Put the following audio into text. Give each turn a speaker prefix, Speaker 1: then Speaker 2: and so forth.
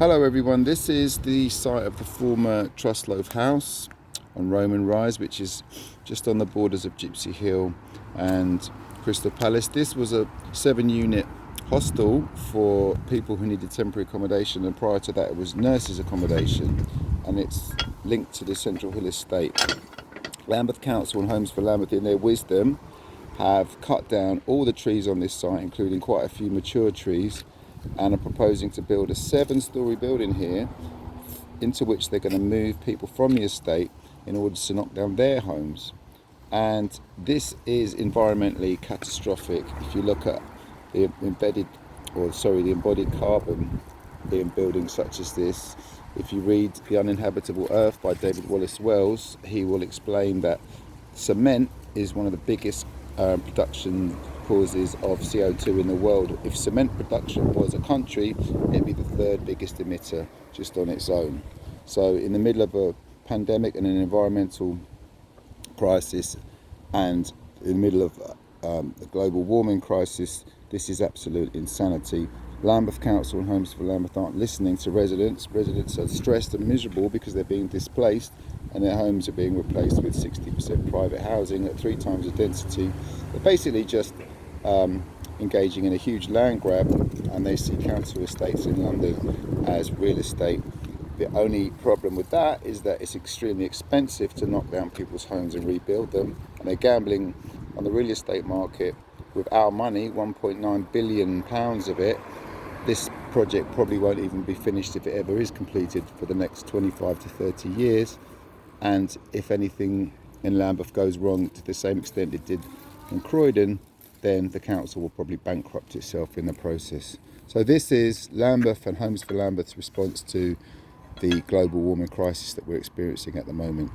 Speaker 1: Hello everyone, this is the site of the former Trustloaf House on Roman Rise, which is just on the borders of Gypsy Hill and Crystal Palace. This was a 7-unit hostel for people who needed temporary accommodation, and prior to that it was nurses accommodation, and it's linked to the Central Hill estate. Lambeth Council and Homes for Lambeth, in their wisdom, have cut down all the trees on this site, including quite a few mature trees, and are proposing to build a 7-storey building here, into which they're going to move people from the estate in order to knock down their homes. And this is environmentally catastrophic. If you look at the embodied carbon in buildings such as this, if you read The Uninhabitable Earth by David Wallace Wells, he will explain that cement is one of the biggest production causes of CO2 in the world. If cement production was a country, it'd be the 3rd biggest emitter just on its own. So in the middle of a pandemic and an environmental crisis, and in the middle of a global warming crisis, this is absolute insanity. Lambeth Council and Homes for Lambeth aren't listening to residents. Residents are stressed and miserable because they're being displaced and their homes are being replaced with 60% private housing at 3 times the density. They're basically just engaging in a huge land grab, and they see council estates in London as real estate. The only problem with that is that it's extremely expensive to knock down people's homes and rebuild them, and they're gambling on the real estate market with our money, £1.9 billion of it. This project probably won't even be finished, if it ever is completed, for the next 25 to 30 years. And if anything in Lambeth goes wrong to the same extent it did in Croydon, then the council will probably bankrupt itself in the process. So this is Lambeth and Homes for Lambeth's response to the global warming crisis that we're experiencing at the moment.